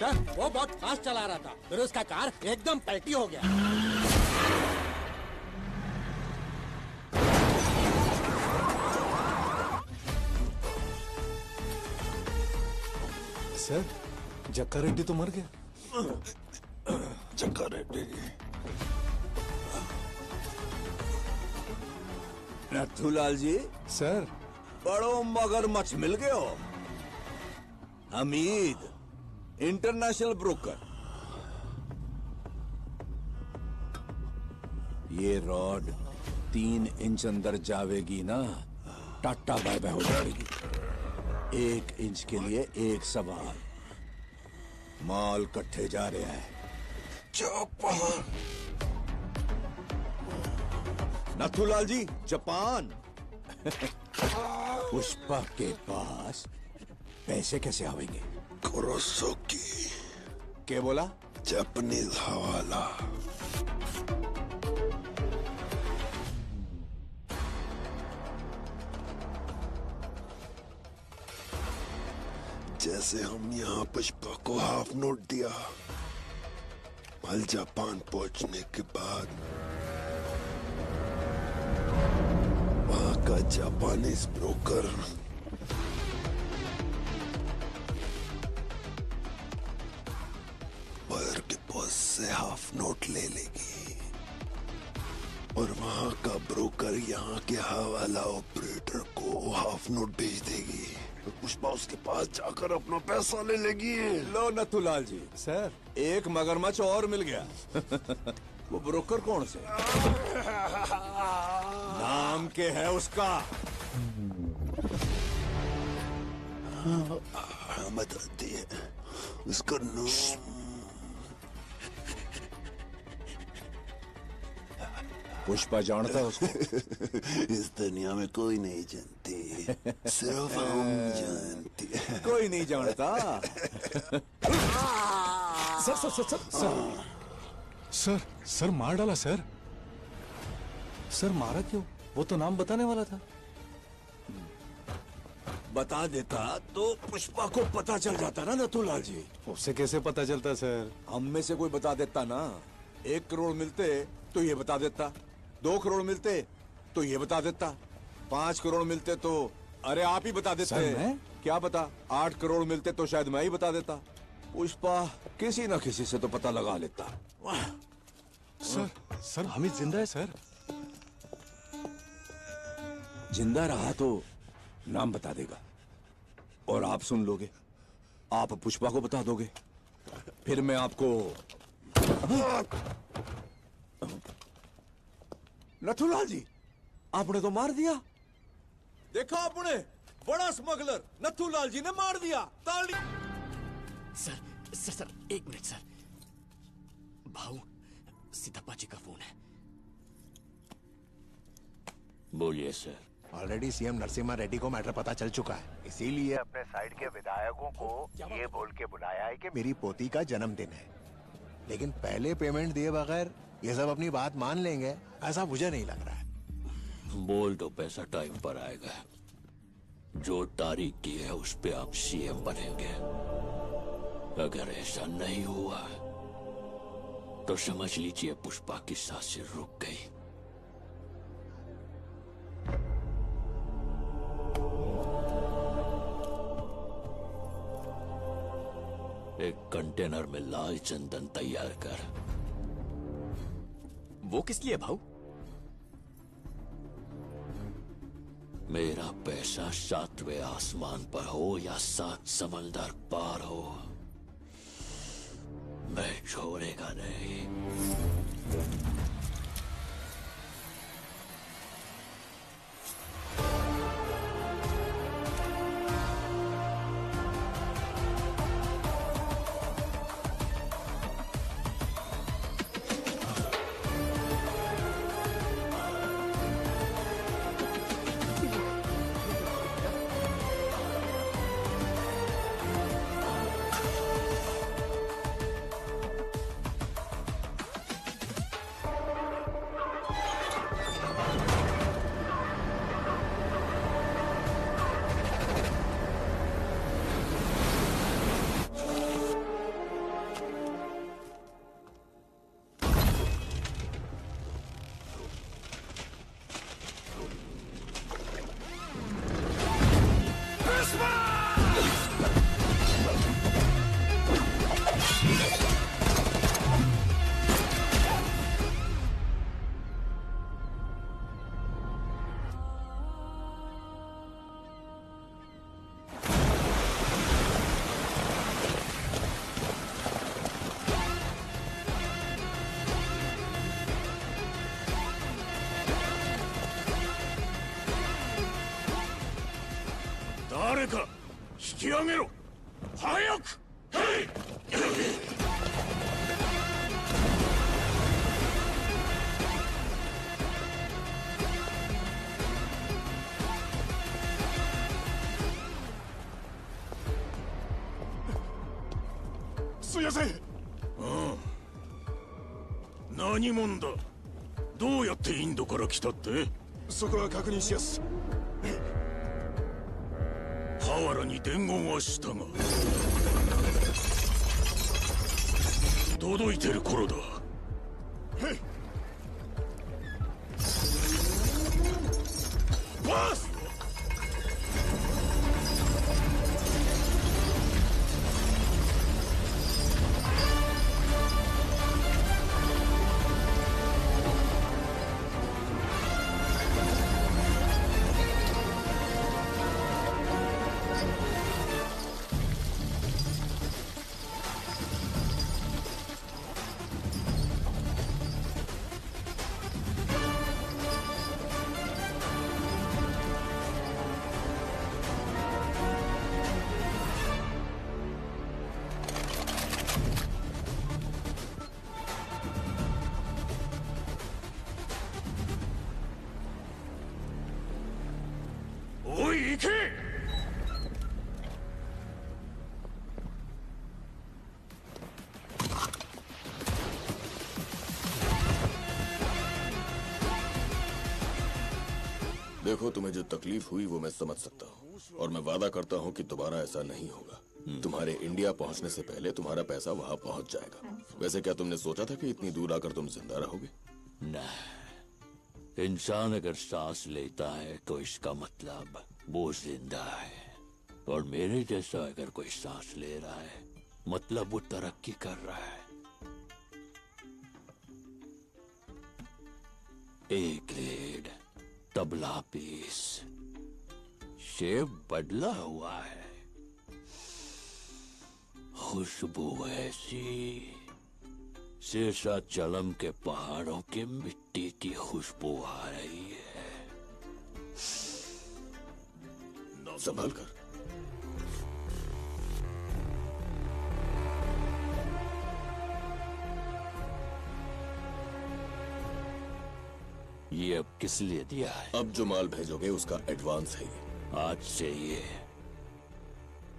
Sir वो बहुत fast चला रहा था, फिर उसका कार एकदम पलटी हो गया। सर जक्का रेड्डी तो मर गया। जक्का रेड्डी नथुलाल जी, सर बड़ो मगरमच्छ मिल गए हो। Hamid international broker. ये रॉड 3 इंच अंदर जावेगी ना, टाटा बाय बाय हो जाएगी। 1 इंच के लिए एक सवाल। माल कट्ठे जा रहा है। नथुलाल जी, जापान। पुष्पा के पास पैसे कैसे आवेंगे? कुरोसाकी क्या बोला? जापानीज हवाला। जैसे हम यहाँ पुष्पा को हाफ नोट दिया, माल जापान पहुंचने के बाद वहां का जापानीज ब्रोकर बायर के पास से हाफ नोट ले लेगी और वहां का ब्रोकर यहाँ के हवाला ऑपरेटर को हाफ नोट भेज देगी। तो पुष्पा उसके पास जाकर अपना पैसा ले लेगी। लो नथुलाल जी, सर एक मगरमच्छ और मिल गया। वो ब्रोकर कौन से? नाम के है उसका? बताती है उसका नाम। पुष्पा जानता है उसको? इस दुनिया में कोई नहीं जानती, सिर्फ हम जानते हैं। कोई नहीं जानता। Sir sir sir sir sir sir sir मार डाला सर। सर मारा क्यों? वो तो नाम बताने वाला था। बता देता तो पुष्पा को पता चल जाता ना नथुलाल जी। उससे कैसे पता चलता सर? हम में से कोई बता देता ना। 1 करोड़ मिलते तो ये बता देता, 2 करोड़ मिलते तो ये बता देता, 5 करोड़ मिलते तो अरे आप ही बता देते। सर, मैं? क्या बता, 8 करोड़ मिलते तो शायद मैं ही बता देता। पुष्पा किसी न किसी से तो पता लगा लेता। सर सर हामिद जिंदा है सर। जिंदा रहा तो नाम बता देगा और आप सुन लोगे। आप पुष्पा को बता दोगे, फिर मैं आपको। नथुलाल जी, आपने तो मार दिया। देखा आपने, बड़ा स्मगलर नथुलाल जी ने मार दिया। ताली। Sir sir sir 1 minute sir. भाऊ, सिद्धप्पा जी का फोन है। बोलिए sir. Already CM Narasimha Reddy को मैटर पता चल चुका है, इसीलिए अपने साइड के विधायकों को ये बोल के बुलाया है कि मेरी पोती का जन्मदिन है। लेकिन पहले पेमेंट दिए बगैर ये सब अपनी बात मान लेंगे, ऐसा मुझे नहीं लग रहा है। बोल दो पैसा टाइम पर आएगा। जो तारीख की है उस पे आप सीएम बनेंगे। अगर ऐसा नहीं हुआ तो समझ लीजिए पुष्पा की सांसें रुक गई। एक कंटेनर में लाल चंदन तैयार कर। वो किस लिए भाऊ? मेरा पैसा 7वें आसमान पर हो या 7 समंदर पार हो, मैं छोड़ेगा नहीं। 誰か引き上げろ。早く。すいません。何者だ。どうやってインドから来たって。そこは確認しやす。ハワラに伝言はしたが届いてる頃だ。ボス。おい行け。देखो, तुम्हें जो तकलीफ हुई वो मैं समझ सकता हूँ और मैं वादा करता हूँ कि दोबारा ऐसा नहीं होगा। तुम्हारे इंडिया पहुँचने से पहले तुम्हारा पैसा वहाँ पहुँच जाएगा। वैसे क्या तुमने सोचा था कि इतनी दूर आकर तुम जिंदा रहोगे? नहीं, इंसान अगर सांस लेता है तो इसका मतलब वो जिंदा है, और मेरे जैसा अगर कोई सांस ले रहा है मतलब वो तरक्की कर रहा है। एक ग्रेड तबला पीस, शेप बदला हुआ है, खुशबू ऐसी शेषाचलम के पहाड़ों की मिट्टी की खुशबू आ रही है। संभाल कर। ये अब किस लिए दिया है? अब जो माल भेजोगे उसका एडवांस है ये। आज से ये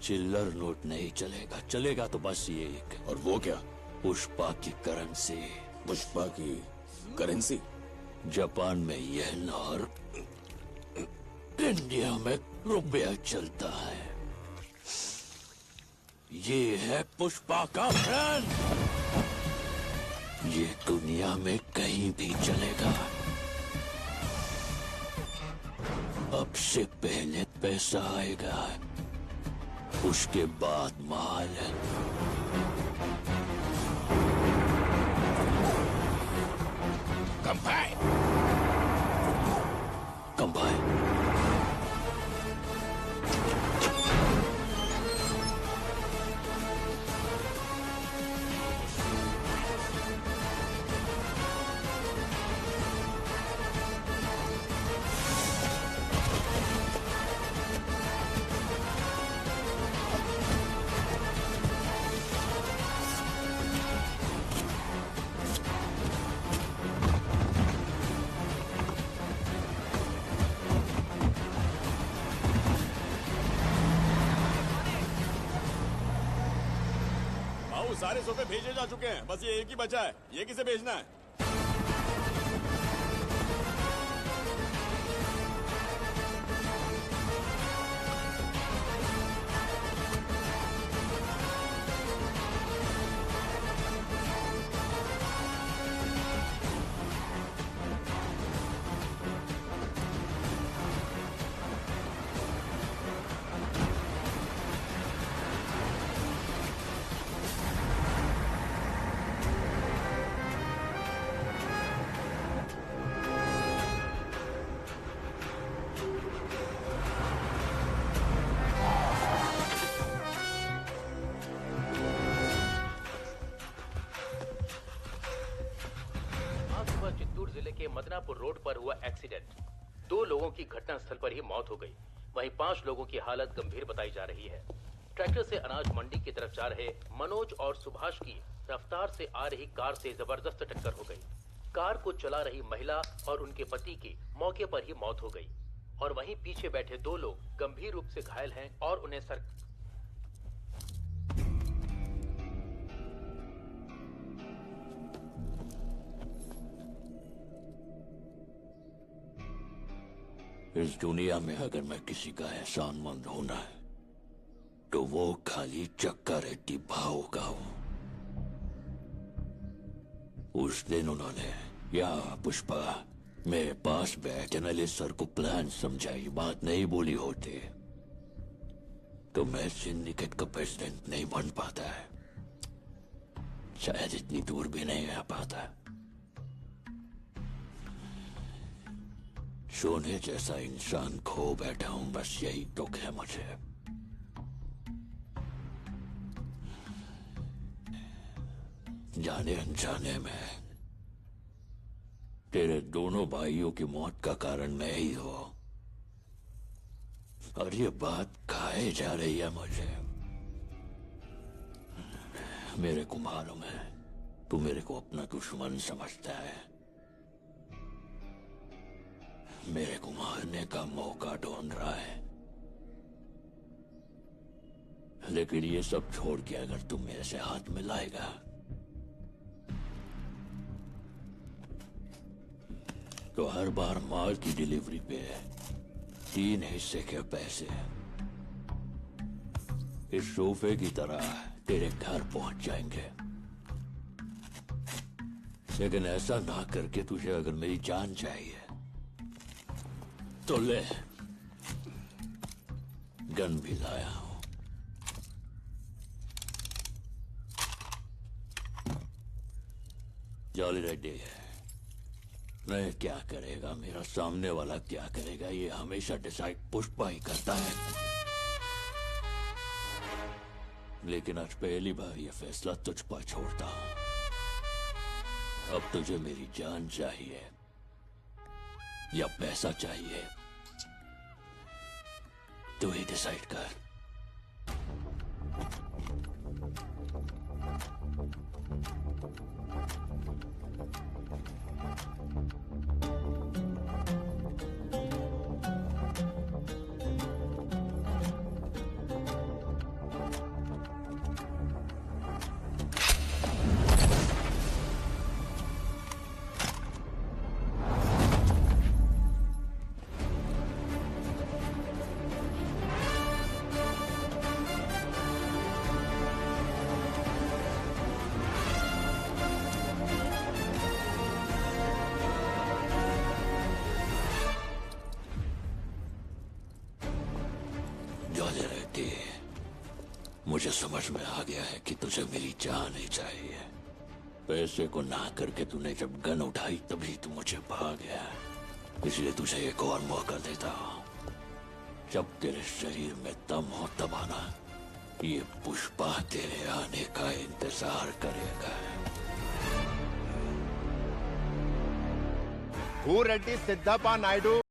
चिल्लर नोट नहीं चलेगा, चलेगा तो बस ये एक। और वो क्या? पुष्पा की करेंसी। पुष्पा की करेंसी? जापान में येन और इंडिया में रुपया चलता है। ये है पुष्पा का ब्रांड। ये दुनिया में कहीं भी चलेगा। अब से पहले पैसा आएगा, उसके बाद माल। कंबाइन। कंबाइन। सारे सोफे भेजे जा चुके हैं, बस ये एक ही बचा है। ये किसे भेजना है? चित्तूर जिले के मदनापुर रोड पर हुआ एक्सीडेंट। 2 लोगों की घटनास्थल पर ही मौत हो गई। वहीं 5 लोगों की हालत गंभीर बताई जा रही है। ट्रैक्टर से अनाज मंडी की तरफ जा रहे मनोज और सुभाष की रफ्तार से आ रही कार से जबरदस्त टक्कर हो गई। कार को चला रही महिला और उनके पति की मौके पर ही मौत हो गई और वहीं पीछे बैठे 2 लोग गंभीर रूप से घायल हैं और उन्हें इस दुनिया में अगर मैं किसी का एहसानमंद होना है तो वो खाली चक्का रेड्डी भाव का हो। उस दिन उन्होंने या पुष्पा मेरे पास बैठने सर को प्लान समझाई, बात नहीं बोली होती तो मैं सिंडिकेट का प्रेसिडेंट नहीं बन पाता है, शायद इतनी दूर भी नहीं आ पाता। सोने जैसा इंसान खो बैठा हूं, बस यही दुख है मुझे। जाने अनजाने में तेरे दोनों भाइयों की मौत का कारण मैं ही हूं और ये बात खाए जा रही है मुझे। मेरे को मालूम है तू मेरे को अपना दुश्मन समझता है, मेरे को मारने का मौका ढूंढ रहा है, लेकिन ये सब छोड़ के अगर तू मेरे से हाथ मिलाएगा तो हर बार माल की डिलीवरी पे 3 हिस्से के पैसे इस सोफे की तरह तेरे घर पहुंच जाएंगे। लेकिन ऐसा ना करके तुझे अगर मेरी जान चाहिए तो ले, गन भी लाया हूं। जॉली रेड्डी मैं क्या करेगा, मेरा सामने वाला क्या करेगा, ये हमेशा डिसाइड पुष्पा ही करता है। लेकिन आज पहली बार ये फैसला तुझ पर छोड़ता हूं। अब तुझे मेरी जान चाहिए या पैसा चाहिए, तू ही डिसाइड कर। मुझे समझ में आ गया है कि तुझे मेरी जान ही चाहिए। पैसे को ना करके तूने जब गन उठाई तभी तू मुझे भाग गया, इसलिए तुझे एक और मौका देता हूं। जब तेरे शरीर में दम हो तब आना, ये पुष्पा तेरे आने का इंतजार करेगा। Who Reddy Siddhappa Naidu?